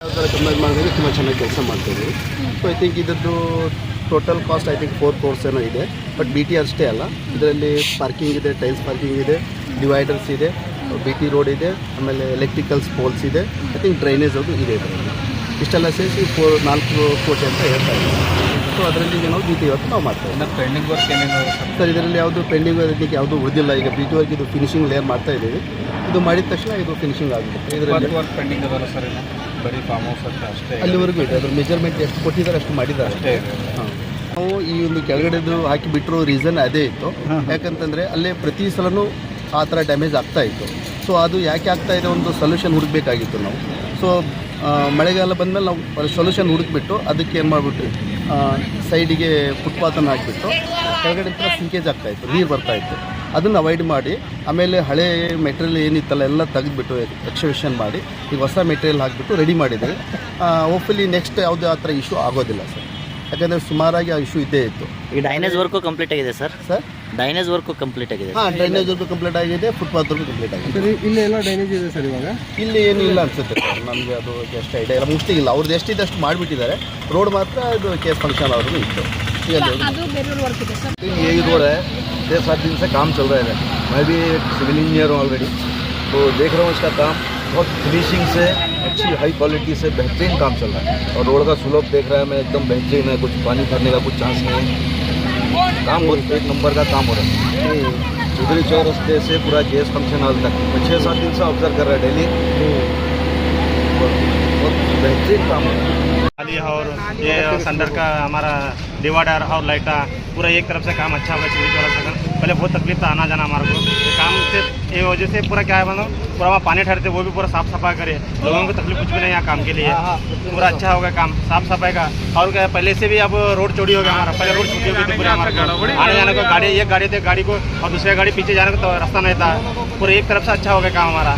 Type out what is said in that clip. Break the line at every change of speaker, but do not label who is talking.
ಯಾವ ಥರ ಕಂಪೇರ್ ಮಾಡಿದ್ರೆ ತುಂಬ ಚೆನ್ನಾಗಿ ಕೆಲಸ ಮಾಡ್ತಾಯಿದ್ದೀವಿ. ಸೊ ಐ ಥಿಂಕ್ ಇದರದ್ದು total cost I think 4 crores ಏನೋ ಇದೆ. ಬಟ್ BT ಅಷ್ಟೇ ಅಲ್ಲ, ಇದರಲ್ಲಿ ಪಾರ್ಕಿಂಗ್ ಇದೆ, ಟೈಲ್ಸ್ ಪಾರ್ಕಿಂಗ್ ಇದೆ, ಡಿವೈಡರ್ಸ್ ಇದೆ, BT ರೋಡ್ ಇದೆ, ಆಮೇಲೆ ಎಲೆಕ್ಟ್ರಿಕಲ್ಸ್ ಪೋಲ್ಸ್ ಇದೆ, ಐ ಥಿಂಕ್ ಡ್ರೈನೇಜ್ ಅದು ಇದೆ ಇದರಲ್ಲಿ. ಇಷ್ಟೆಲ್ಲ ಸೇರಿಸಿ 4 ಕೋಟಿ ಅಂತ ಹೇಳ್ತಾ ಇದ್ದೀವಿ. ಸೊ ಅದರಲ್ಲಿ ನಾವು BT ಇವತ್ತು ನಾವು ಮಾಡ್ತೇವೆ.
ಪೆಂಡಿಂಗ್ ವರ್ಕ್ ಏನೇನು
ಸರ್ ಇದರಲ್ಲಿ ಯಾವುದು ಪೆಂಡಿಂಗ್ ಅದಕ್ಕೆ ಯಾವುದು ಉಳಿದಿಲ್ಲ. ಈಗ BT ವರ್ಕ್ ಇದು ಫಿನಿಶಿಂಗ್ ಲೇಯರ್ ಮಾಡ್ತಾ ಇದ್ದೀವಿ. ಇದು ಮಾಡಿದ ತಕ್ಷಣ ಇದು ಫಿನಿಶಿಂಗ್ ಆಗುತ್ತೆ. ಇದರಲ್ಲಿ
ವರ್ಕ್ ಪೆಂಡಿಂಗ್ ಅದಲ್ಲ ಸರ್, ಇಲ್ಲ ಬರೀ ಫಾರ್ಮ್ ಹೌಸ್ ಅಂತ ಅಷ್ಟೇ
ಅಲ್ಲಿವರೆಗೂ ಇದೆ. ಅದ್ರ ಮೆಜರ್ಮೆಂಟ್ ಎಷ್ಟು ಕೊಟ್ಟಿದ್ದಾರೆ ಅಷ್ಟು ಮಾಡಿದ್ದಾರೆ
ಅಷ್ಟೇ ಇದೆ.
ಹಾಂ, ನಾವು ಈ ಒಂದು ಕೆಳಗಡೆದು ಹಾಕಿಬಿಟ್ಟಿರೋ ರೀಸನ್ ಅದೇ ಇತ್ತು. ಯಾಕಂತಂದರೆ ಅಲ್ಲೇ ಪ್ರತಿ ಸಲನೂ ಆ ಥರ ಡ್ಯಾಮೇಜ್ ಆಗ್ತಾಯಿತ್ತು. ಸೊ ಅದು ಯಾಕೆ ಆಗ್ತಾಯಿದೆ ಒಂದು ಸೊಲ್ಯೂಷನ್ ಹುಡುಕಬೇಕಾಗಿತ್ತು ನಾವು. ಸೊ ಮಳೆಗಾಲ ಬಂದಮೇಲೆ ನಾವು ಸೊಲ್ಯೂಷನ್ ಹುಡುಕ್ಬಿಟ್ಟು ಅದಕ್ಕೆ ಏನು ಮಾಡಿಬಿಟ್ರಿ, ಸೈಡಿಗೆ ಫುಟ್ಪಾತನ್ನು ಹಾಕಿಬಿಟ್ಟು ಕೆಳಗಡೆ ಹತ್ರ ಸಿಂಕೇಜ್ ಆಗ್ತಾಯಿತ್ತು, ನೀರು ಬರ್ತಾಯಿತ್ತು. ಅದನ್ನು ಅವಾಯ್ಡ್ ಮಾಡಿ ಆಮೇಲೆ ಹಳೆ ಮೆಟೀರಿಯಲ್ ಏನಿತ್ತಲ್ಲ ಎಲ್ಲ ತೆಗೆದುಬಿಟ್ಟು ಎಕ್ಸ್ಕವೇಷನ್ ಮಾಡಿ ಈಗ ಹೊಸ ಮೆಟೀರಿಯಲ್ ಹಾಕಿಬಿಟ್ಟು ರೆಡಿ ಮಾಡಿದ್ದೀವಿ. ಹೋಪ್ಫುಲಿ ನೆಕ್ಸ್ಟ್ ಯಾವುದೇ ಆ ಥರ ಇಶ್ಯೂ ಆಗೋದಿಲ್ಲ ಸರ್. ಯಾಕಂದರೆ ಸುಮಾರಾಗಿ ಆ ಇಶ್ಯೂ ಇದ್ದೇ ಇತ್ತು.
ಈಗ ಡೈನೇಜ್ ವರ್ಕು ಕಂಪ್ಲೀಟ್ ಆಗಿದೆ ಸರ್.
ಸರ್
ಡೈನೇಜ್ ವರ್ಕು ಕಂಪ್ಲೀಟ್ ಆಗಿದೆ.
ಹಾಂ, ಡ್ರೈನೇಜ್ ವರ್ಕು ಕಂಪ್ಲೀಟ್ ಆಗಿದೆ, ಫುಟ್ಪಾತ್ವರೆಗೂ ಕಂಪ್ಲೀಟ್ ಆಗಿದೆ.
ಸರ್ ಇಲ್ಲಿ ಎಲ್ಲ ಡ್ರೈನೇಜ್ ಇದೆ ಸರ್ ಇವಾಗ?
ಇಲ್ಲಿ ಏನೂ ಇಲ್ಲ ಅನಿಸುತ್ತೆ ಸರ್, ನನಗೆ ಅದು ಎಷ್ಟು ಐಡಿಯಾ ಇಲ್ಲ. ಮುಷ್ಟಿ ಇಲ್ಲ, ಅವ್ರದ್ದು ಎಷ್ಟಿದೆ ಅಷ್ಟು ಮಾಡಿಬಿಟ್ಟಿದ್ದಾರೆ. ರೋಡ್ ಮಾತ್ರ ಇದು ಕೇಸ್ ಫಂಕ್ಷನ್ ಅವ್ರಿಗೂ ಇತ್ತು.
यही रोड है, 6-7 दिन से काम चल रहा है. मैं भी सिविल इंजीनियर हूँ ऑलरेडी, तो देख रहा हूँ इसका काम बहुत फिनिशिंग से अच्छी हाई क्वालिटी से बेहतरीन काम चल रहा है. और रोड का स्लोप देख रहा है मैं, एकदम बेहतरीन है, कुछ पानी भरने का कुछ चांस नहीं है. काम बहुत एक नंबर का काम हो रहा है. चौधरी चौरस्ते से पूरा जेएस फंक्शन हॉल तक मैं 6-7 दिन से ऑब्जर्व कर रहा है डेली. बहुत बेहतरीन काम हो रहा है.
और ये संडर का हमारा डिवाइडर और लाइटा पूरा एक तरफ से काम अच्छा होगा. चौधरी चौरस्ते का पहले बहुत तकलीफ था आना जाना हमारे को. ये काम से ये वजह से पूरा क्या है मतलब पूरा वहाँ पानी ठहरते वो भी पूरा साफ सफाई करे. लोगों को तकलीफ कुछ भी नहीं है काम के लिए. पूरा अच्छा होगा काम साफ सफाई का. और क्या पहले से भी अब रोड चौड़ी हो गया हमारा. पहले रोड छोटी होगी तो पूरा हमारे आने जाने को गाड़ी एक गाड़ी थे गाड़ी को और दूसरे गाड़ी पीछे जाने को तो रास्ता नहीं था. पूरा एक तरफ से अच्छा हो गया काम हमारा.